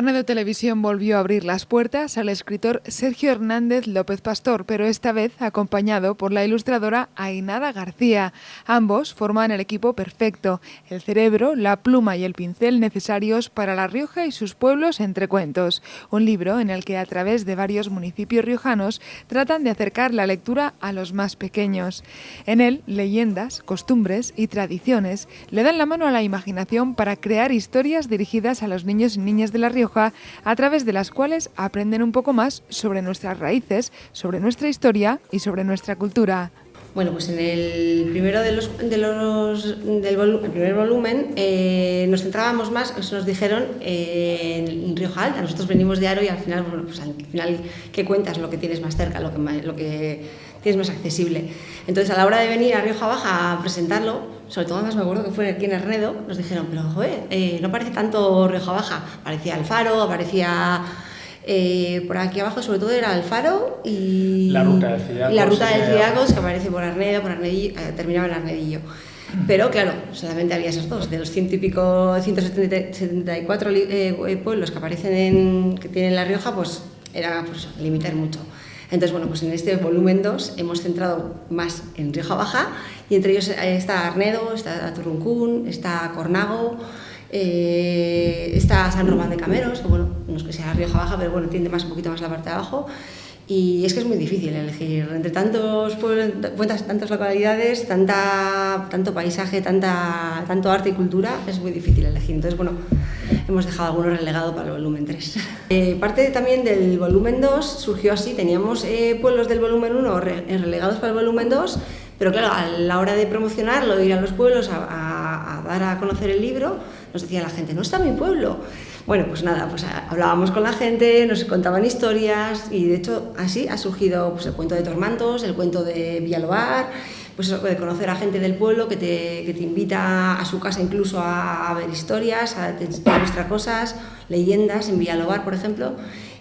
Arnedo Televisión volvió a abrir las puertas al escritor Sergio Hernández López Pastor, pero esta vez acompañado por la ilustradora Ainada García. Ambos forman el equipo perfecto, el cerebro, la pluma y el pincel necesarios para La Rioja y sus pueblos entre cuentos. Un libro en el que a través de varios municipios riojanos tratan de acercar la lectura a los más pequeños. En él, leyendas, costumbres y tradiciones le dan la mano a la imaginación para crear historias dirigidas a los niños y niñas de La Rioja, a través de las cuales aprenden un poco más sobre nuestras raíces, sobre nuestra historia y sobre nuestra cultura. Bueno, pues en el primero del primer volumen nos centrábamos más, nos dijeron, en Rioja Alta. Nosotros venimos de Aro y al final, bueno, pues al final, ¿qué cuentas? Lo que tienes más cerca, lo que tienes más accesible. Entonces, a la hora de venir a Rioja Baja a presentarlo, sobre todo además me acuerdo que fue aquí en Arnedo, nos dijeron, pero joder, no parece tanto Rioja Baja, parecía el Faro, parecía... por aquí abajo sobre todo era el Faro y la ruta del Cidacos, que aparece por Arnedo, terminaba en Arnedillo. Pero claro, solamente había esos dos, de los 174 pueblos que aparecen que tienen La Rioja, pues era pues, limitar mucho. Entonces, bueno, pues en este volumen 2 hemos centrado más en Rioja Baja y entre ellos está Arnedo, está Turruncún, está Cornago, está San Román de Cameros, que bueno, no es que sea Rioja Baja, pero bueno, tiende un poquito más la parte de abajo. Y es que es muy difícil elegir entre tantos pueblos, tantas localidades, tanto paisaje, tanto arte y cultura, es muy difícil elegir. Entonces, bueno, hemos dejado algunos relegados para el volumen 3. Parte también del volumen 2 surgió así, teníamos pueblos del volumen 1 relegados para el volumen 2, pero claro, a la hora de promocionarlo, ir a los pueblos a dar a conocer el libro, nos decía la gente, no está mi pueblo. Bueno, pues nada, pues hablábamos con la gente, nos contaban historias y de hecho así ha surgido pues, el cuento de Tormantos, el cuento de Villalobar, pues eso, de conocer a gente del pueblo que te invita a su casa incluso a ver historias, a mostrar cosas, leyendas en Villalobar, por ejemplo,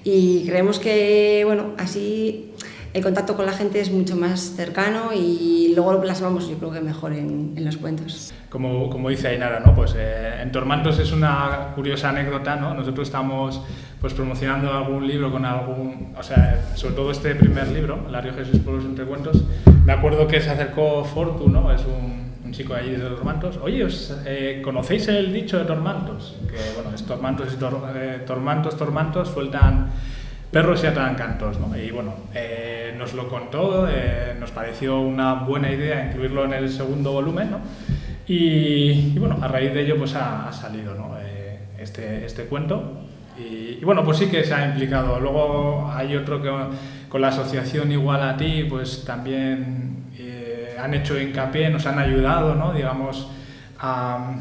y creemos que, bueno, así el contacto con la gente es mucho más cercano y luego lo plasmamos, yo creo que mejor en los cuentos. Como dice Ainara, ¿no? Pues en Tormantos es una curiosa anécdota, ¿no? Nosotros estamos pues promocionando algún libro con algún, o sea, sobre todo este primer libro, La Rioja y sus pueblos entre cuentos. Me acuerdo que se acercó Fortu, ¿no? Es un chico allí de Tormantos. Oye, ¿conocéis el dicho de Tormantos? Que bueno, es Tormantos y Tormantos sueltan perros y atan cantos, ¿no? Y bueno, nos lo contó, nos pareció una buena idea incluirlo en el segundo volumen, ¿no? Y bueno, a raíz de ello pues ha salido, ¿no? este cuento y bueno, pues sí que se ha implicado. Luego hay otro que con la asociación Igual a Ti pues también han hecho hincapié, nos han ayudado, ¿no? Digamos,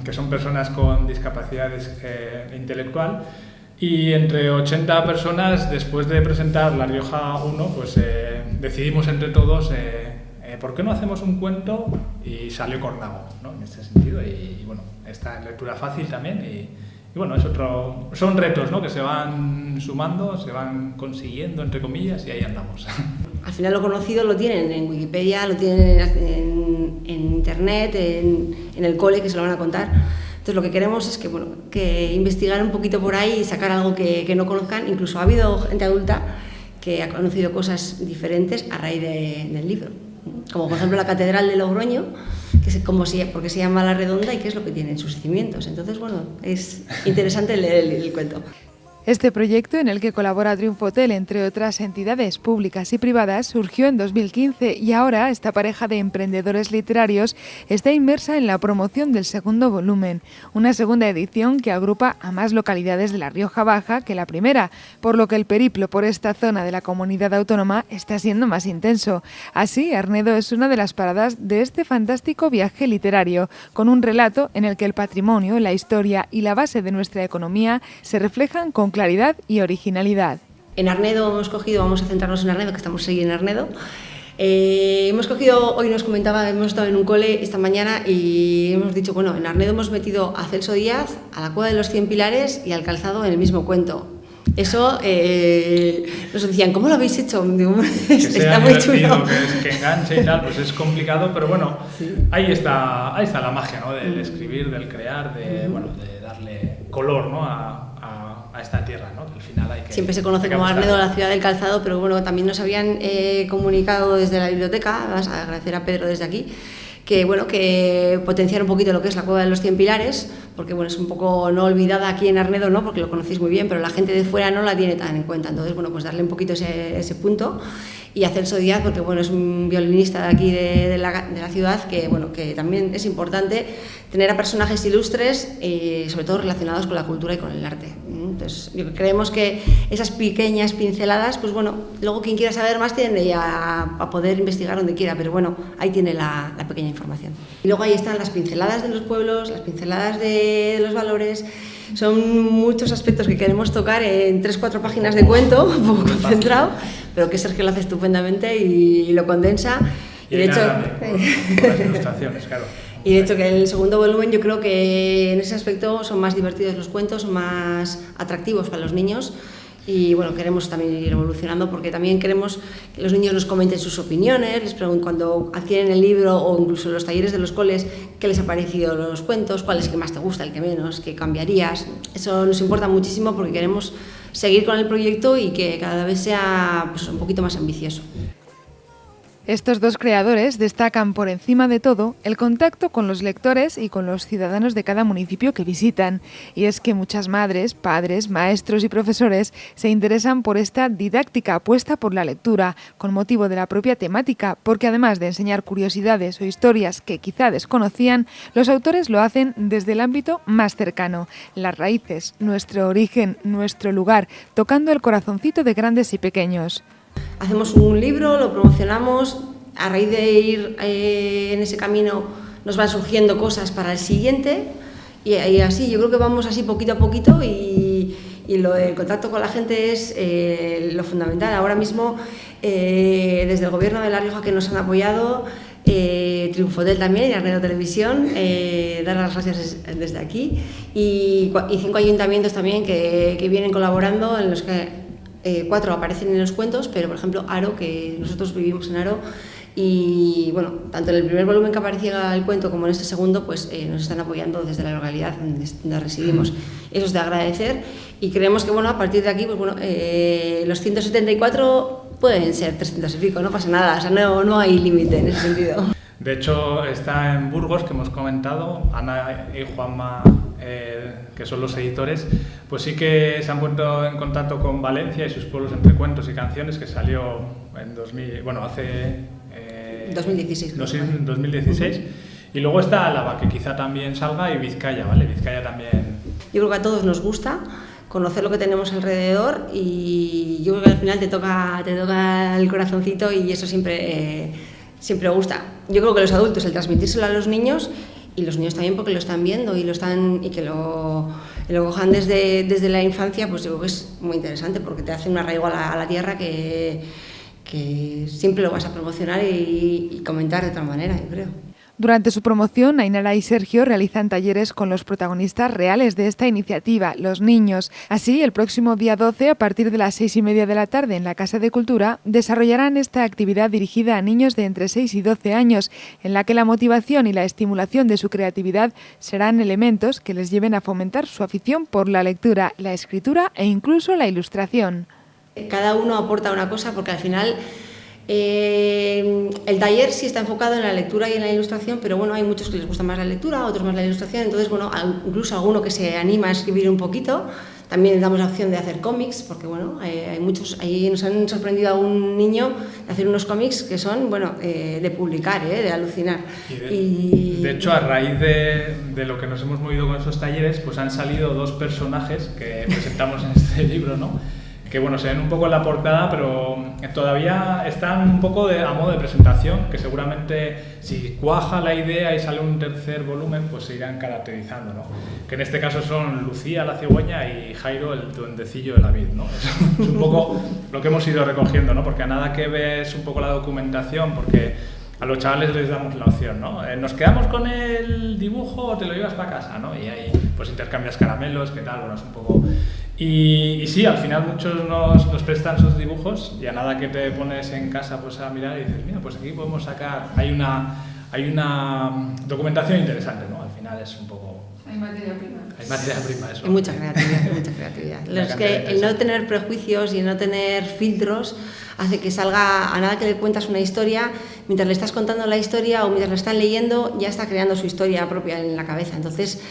que son personas con discapacidad intelectual. Y entre 80 personas, después de presentar La Rioja 1, pues decidimos entre todos ¿por qué no hacemos un cuento? Y salió Cornago, ¿no? En este sentido. Y bueno, está en lectura fácil también. Y bueno, son retos, ¿no? Que se van sumando, se van consiguiendo, entre comillas, y ahí andamos. Al final lo conocido lo tienen en Wikipedia, lo tienen en internet, en el cole, que se lo van a contar. Entonces lo que queremos es que, bueno, que investigar un poquito por ahí y sacar algo que no conozcan. Incluso ha habido gente adulta que ha conocido cosas diferentes a raíz del libro. Como por ejemplo la Catedral de Logroño, que es porque se llama La Redonda y qué es lo que tiene en sus cimientos. Entonces, bueno, es interesante leer el cuento. Este proyecto, en el que colabora Triunfo Hotel, entre otras entidades públicas y privadas, surgió en 2015 y ahora esta pareja de emprendedores literarios está inmersa en la promoción del segundo volumen, una segunda edición que agrupa a más localidades de La Rioja Baja que la primera, por lo que el periplo por esta zona de la comunidad autónoma está siendo más intenso. Así, Arnedo es una de las paradas de este fantástico viaje literario, con un relato en el que el patrimonio, la historia y la base de nuestra economía se reflejan con claridad y originalidad. En Arnedo vamos a centrarnos en Arnedo, que estamos ahí en Arnedo. Hemos cogido, hoy nos comentaba, hemos estado en un cole esta mañana y hemos dicho, bueno, en Arnedo hemos metido a Celso Díaz, a la Cueva de los 100 Pilares y al Calzado en el mismo cuento. Eso nos decían, ¿cómo lo habéis hecho? Digo, está muy chulo. Que enganche y tal, pues es complicado, pero bueno, sí. ahí está la magia, ¿no? Del escribir, del crear, de darle color, ¿no? a a esta tierra, ¿no? Que al final hay que... Siempre se conoce como Arnedo, la ciudad del calzado, pero bueno, también nos habían comunicado desde la biblioteca, vas a agradecer a Pedro desde aquí, que bueno, que potenciar un poquito lo que es la Cueva de los 100 Pilares, porque bueno, es un poco no olvidada aquí en Arnedo, ¿no? Porque lo conocéis muy bien, pero la gente de fuera no la tiene tan en cuenta, entonces bueno, pues darle un poquito ese punto. Y a Celso Díaz, porque bueno, es un violinista de aquí de la ciudad, que bueno, que también es importante tener a personajes ilustres, sobre todo relacionados con la cultura y con el arte. Entonces, creemos que esas pequeñas pinceladas, pues bueno, luego quien quiera saber más tiene a poder investigar donde quiera, pero bueno, ahí tiene la pequeña información. Y luego ahí están las pinceladas de los pueblos, las pinceladas de los valores. Son muchos aspectos que queremos tocar en 3-4 páginas de cuento, un poco concentrado, pero que Sergio lo hace estupendamente y lo condensa. Y de hecho, las ilustraciones, claro. Y de hecho que el segundo volumen yo creo que en ese aspecto son más divertidos los cuentos, son más atractivos para los niños. Y bueno, queremos también ir evolucionando porque también queremos que los niños nos comenten sus opiniones, les pregunten cuando adquieren el libro o incluso en los talleres de los coles qué les ha parecido los cuentos, cuál es el que más te gusta, el que menos, qué cambiarías. Eso nos importa muchísimo porque queremos seguir con el proyecto y que cada vez sea pues, un poquito más ambicioso. Estos dos creadores destacan por encima de todo el contacto con los lectores y con los ciudadanos de cada municipio que visitan. Y es que muchas madres, padres, maestros y profesores se interesan por esta didáctica apuesta por la lectura, con motivo de la propia temática, porque además de enseñar curiosidades o historias que quizá desconocían, los autores lo hacen desde el ámbito más cercano, las raíces, nuestro origen, nuestro lugar, tocando el corazoncito de grandes y pequeños. Hacemos un libro, lo promocionamos, a raíz de ir en ese camino nos van surgiendo cosas para el siguiente y así, yo creo que vamos así poquito a poquito y el contacto con la gente es lo fundamental. Ahora mismo, desde el Gobierno de La Rioja que nos han apoyado, Triunfotel también y Arnedo Televisión, dar las gracias desde aquí y 5 ayuntamientos también que vienen colaborando en los que 4 aparecen en los cuentos, pero por ejemplo Aro, que nosotros vivimos en Aro y bueno, tanto en el primer volumen que aparecía el cuento como en este segundo, pues nos están apoyando desde la localidad donde residimos. Eso es de agradecer y creemos que bueno, a partir de aquí, pues bueno, los 174 pueden ser 300 y pico, no pasa nada, o sea, no hay límite en ese sentido. De hecho, está en Burgos, que hemos comentado, Ana y Juanma, que son los editores, pues sí que se han puesto en contacto con Valencia y sus pueblos entre cuentos y canciones, que salió en 2016. Y luego está Álava, que quizá también salga, y Vizcaya, ¿vale? Vizcaya también. Yo creo que a todos nos gusta conocer lo que tenemos alrededor y yo creo que al final te toca el corazoncito y eso siempre gusta. Yo creo que los adultos, el transmitírselo a los niños y los niños también porque lo están viendo y que lo cojan desde la infancia, pues yo creo que es muy interesante porque te hace un arraigo a la tierra que siempre lo vas a promocionar y comentar de otra manera, yo creo. Durante su promoción, Ainara y Sergio realizan talleres con los protagonistas reales de esta iniciativa, los niños. Así, el próximo día 12, a partir de las 6:30 de la tarde en la Casa de Cultura, desarrollarán esta actividad dirigida a niños de entre 6 y 12 años, en la que la motivación y la estimulación de su creatividad serán elementos que les lleven a fomentar su afición por la lectura, la escritura e incluso la ilustración. Cada uno aporta una cosa porque al final el taller sí está enfocado en la lectura y en la ilustración, pero bueno, hay muchos que les gusta más la lectura, otros más la ilustración, entonces bueno, incluso alguno que se anima a escribir un poquito. También damos la opción de hacer cómics, porque bueno, hay muchos, ahí nos han sorprendido a un niño de hacer unos cómics que son, bueno, de publicar, de alucinar. De hecho, a raíz de lo que nos hemos movido con esos talleres, pues han salido 2 personajes que presentamos en este libro, ¿no? Que bueno, se ven un poco en la portada, pero todavía están un poco a modo de presentación, que seguramente si cuaja la idea y sale un tercer volumen, pues se irán caracterizando, ¿no? Que en este caso son Lucía, la cigüeña, y Jairo, el duendecillo de la vid, ¿no? Es un poco lo que hemos ido recogiendo, ¿no? Porque a nada que ves un poco la documentación, porque a los chavales les damos la opción, ¿no? Nos quedamos con el dibujo o te lo llevas para casa, ¿no? Y ahí pues intercambias caramelos, ¿qué tal? Bueno, es un poco... Y sí, al final muchos nos prestan sus dibujos y a nada que te pones en casa pues a mirar y dices, mira, pues aquí podemos sacar, hay hay una documentación interesante, ¿no? Al final es un poco... Hay materia prima. Hay materia prima, eso. Hay mucha creatividad, hay mucha creatividad. El no tener prejuicios y no tener filtros hace que salga, a nada que le cuentas una historia, mientras le estás contando la historia o mientras la están leyendo, ya está creando su historia propia en la cabeza. Entonces,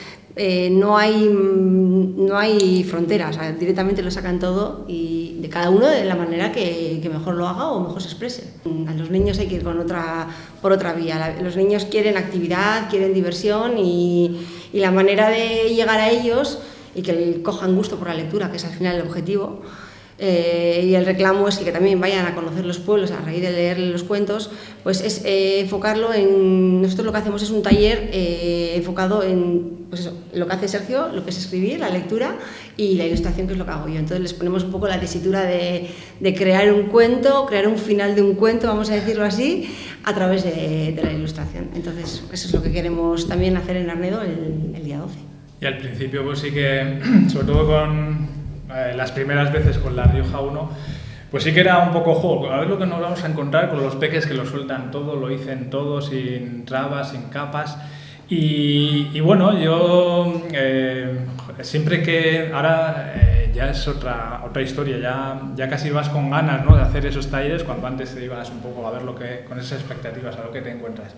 no hay fronteras, o sea, directamente lo sacan todo y de cada uno de la manera que mejor lo haga o mejor se exprese. A los niños hay que ir por otra vía. Los niños quieren actividad, quieren diversión y la manera de llegar a ellos y que cojan gusto por la lectura, que es al final el objetivo, y el reclamo es que también vayan a conocer los pueblos a raíz de leer los cuentos, pues es enfocarlo en... Nosotros lo que hacemos es un taller enfocado en pues eso, lo que hace Sergio, lo que es escribir, la lectura y la ilustración, que es lo que hago yo. Entonces les ponemos un poco la tesitura de crear un cuento, crear un final de un cuento, vamos a decirlo así, a través de la ilustración. Entonces eso es lo que queremos también hacer en Arnedo el día 12. Y al principio pues sí que, sobre todo con las primeras veces con La Rioja 1, pues sí que era un poco juego, a ver lo que nos vamos a encontrar con los peques que lo sueltan todo, lo dicen todo, sin trabas, sin capas. Y bueno, yo siempre que ahora ya es otra historia, ya casi vas con ganas, ¿no?, de hacer esos talleres, cuando antes te ibas un poco a ver con esas expectativas a lo que te encuentras.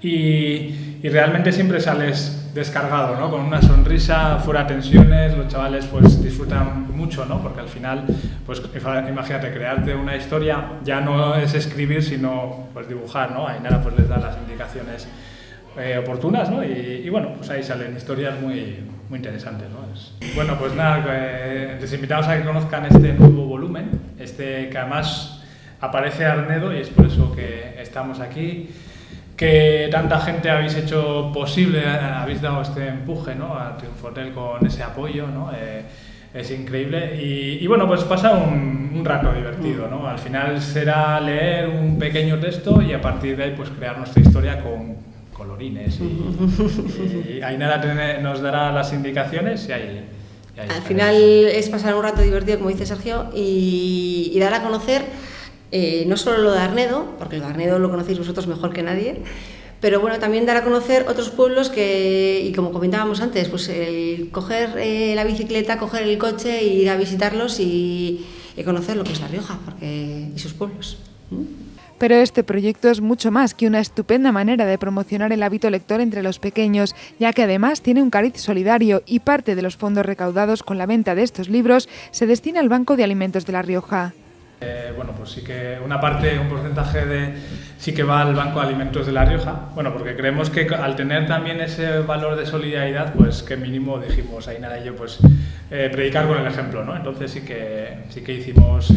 Y realmente siempre sales descargado, ¿no?, con una sonrisa, fuera tensiones, los chavales pues disfrutan mucho, ¿no?, porque al final, pues imagínate, crearte una historia ya no es escribir, sino pues dibujar, ¿no? Ainara pues les da las indicaciones oportunas, ¿no? Y bueno, pues ahí salen historias muy interesantes, ¿no? Bueno, pues nada, les invitamos a que conozcan este nuevo volumen, que además aparece Arnedo y es por eso que estamos aquí, que tanta gente habéis hecho posible, habéis dado este empuje, ¿no?, a Triunfotel con ese apoyo, ¿no? Es increíble y bueno, pues pasa un rato divertido, ¿no? Al final será leer un pequeño texto y a partir de ahí pues crear nuestra historia con colorines y Ainara nos dará las indicaciones y ahí al final es pasar un rato divertido, como dice Sergio, y dar a conocer no solo lo de Arnedo, porque lo de Arnedo lo conocéis vosotros mejor que nadie, pero bueno, también dar a conocer otros pueblos y como comentábamos antes, pues el coger la bicicleta, coger el coche e ir a visitarlos y conocer lo que es La Rioja y sus pueblos. Pero este proyecto es mucho más que una estupenda manera de promocionar el hábito lector entre los pequeños, ya que además tiene un cariz solidario y parte de los fondos recaudados con la venta de estos libros se destina al Banco de Alimentos de La Rioja. Bueno, pues sí que un porcentaje sí que va al Banco de Alimentos de La Rioja, bueno, porque creemos que al tener también ese valor de solidaridad, pues que mínimo dijimos, Ainara y yo, pues predicar con el ejemplo, ¿no? Entonces sí que hicimos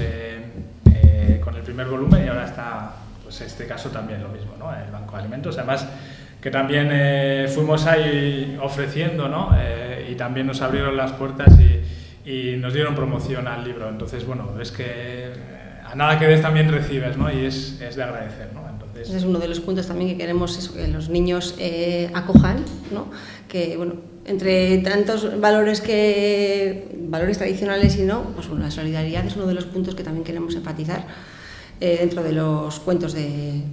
con el primer volumen y ahora está, pues este caso también lo mismo, ¿no?, el Banco de Alimentos, además que también fuimos ahí ofreciendo, ¿no?, y también nos abrieron las puertas y nos dieron promoción al libro. Entonces, bueno, es que a nada que des también recibes, ¿no?, y es de agradecer, ¿no? Entonces, ese es uno de los puntos también que queremos, eso, que los niños acojan, ¿no?, que bueno, entre tantos valores tradicionales y no, pues bueno, la solidaridad es uno de los puntos que también queremos enfatizar dentro de los cuentos de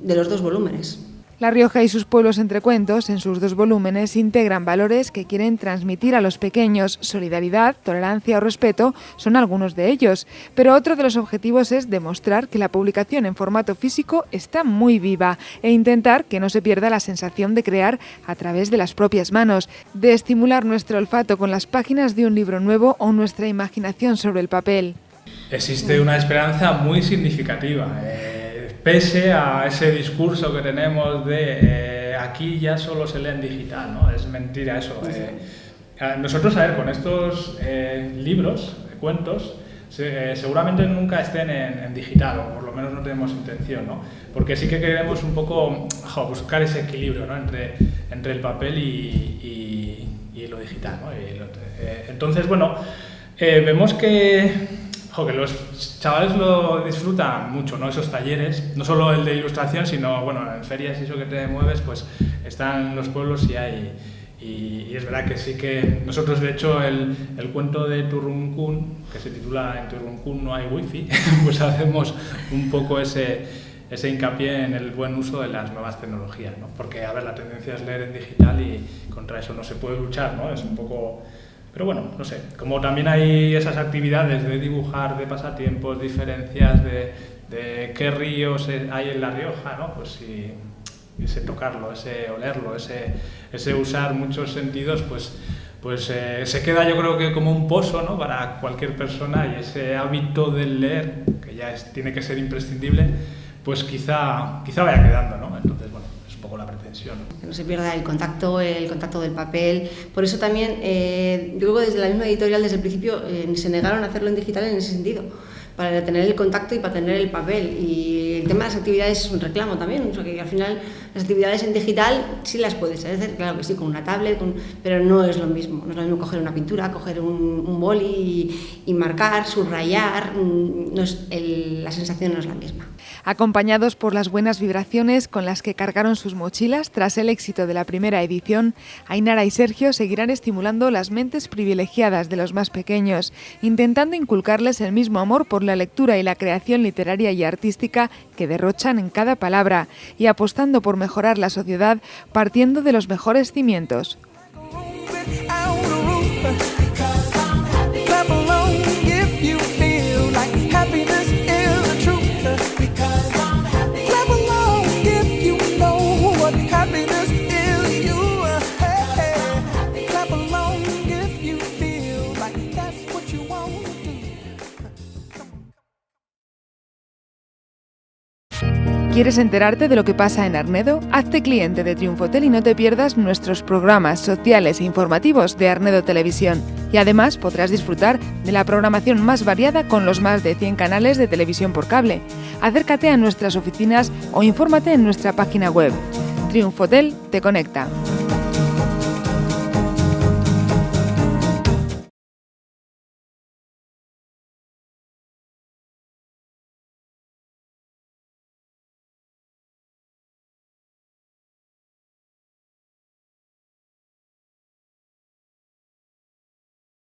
los dos volúmenes. La Rioja y sus pueblos entre cuentos, en sus dos volúmenes, integran valores que quieren transmitir a los pequeños. Solidaridad, tolerancia o respeto son algunos de ellos. Pero otro de los objetivos es demostrar que la publicación en formato físico está muy viva e intentar que no se pierda la sensación de crear a través de las propias manos, de estimular nuestro olfato con las páginas de un libro nuevo o nuestra imaginación sobre el papel. Existe una esperanza muy significativa. Pese a ese discurso que tenemos de aquí ya solo se lee en digital, ¿no? Es mentira eso. Nosotros, a ver, con estos libros, cuentos, seguramente nunca estén en digital, o por lo menos no tenemos intención, ¿no? Porque sí que queremos un poco buscar ese equilibrio, ¿no?, entre el papel y lo digital, ¿no? Entonces, bueno, vemos que los chavales lo disfrutan mucho, ¿no?, esos talleres, no solo el de ilustración, sino, bueno, en ferias y eso que te mueves, pues están los pueblos y es verdad que sí que nosotros, de hecho, el cuento de Turruncún, que se titula En Turruncún no hay wifi, pues hacemos un poco ese ese hincapié en el buen uso de las nuevas tecnologías, ¿no? Porque, a ver, la tendencia es leer en digital y contra eso no se puede luchar, ¿no? Es un poco... Pero bueno, no sé, como también hay esas actividades de dibujar, de pasatiempos, diferencias de qué ríos hay en La Rioja, ¿no? Pues sí, ese tocarlo, ese olerlo, ese usar muchos sentidos, pues se queda, yo creo que como un pozo, ¿no? Para cualquier persona, y ese hábito del leer, que ya tiene que ser imprescindible, pues quizá vaya quedando, ¿no? Entonces, bueno, es un poco la pretensión, ¿no? Que no se pierda el contacto del papel. Por eso también, yo creo que desde la misma editorial, desde el principio, se negaron a hacerlo en digital en ese sentido, para tener el contacto y para tener el papel. Y el tema de las actividades es un reclamo también, o sea, que al final las actividades en digital sí las puedes hacer, claro que sí, con una tablet, pero no es lo mismo. No es lo mismo coger una pintura, coger un boli y marcar, subrayar, la sensación no es la misma. Acompañados por las buenas vibraciones con las que cargaron sus mochilas tras el éxito de la primera edición, Ainara y Sergio seguirán estimulando las mentes privilegiadas de los más pequeños, intentando inculcarles el mismo amor por la lectura y la creación literaria y artística que derrochan en cada palabra, y apostando por mejorar la sociedad partiendo de los mejores cimientos. ¿Quieres enterarte de lo que pasa en Arnedo? Hazte cliente de Triunfotel y no te pierdas nuestros programas sociales e informativos de Arnedo Televisión. Y además podrás disfrutar de la programación más variada con los más de 100 canales de televisión por cable. Acércate a nuestras oficinas o infórmate en nuestra página web. Triunfotel te conecta.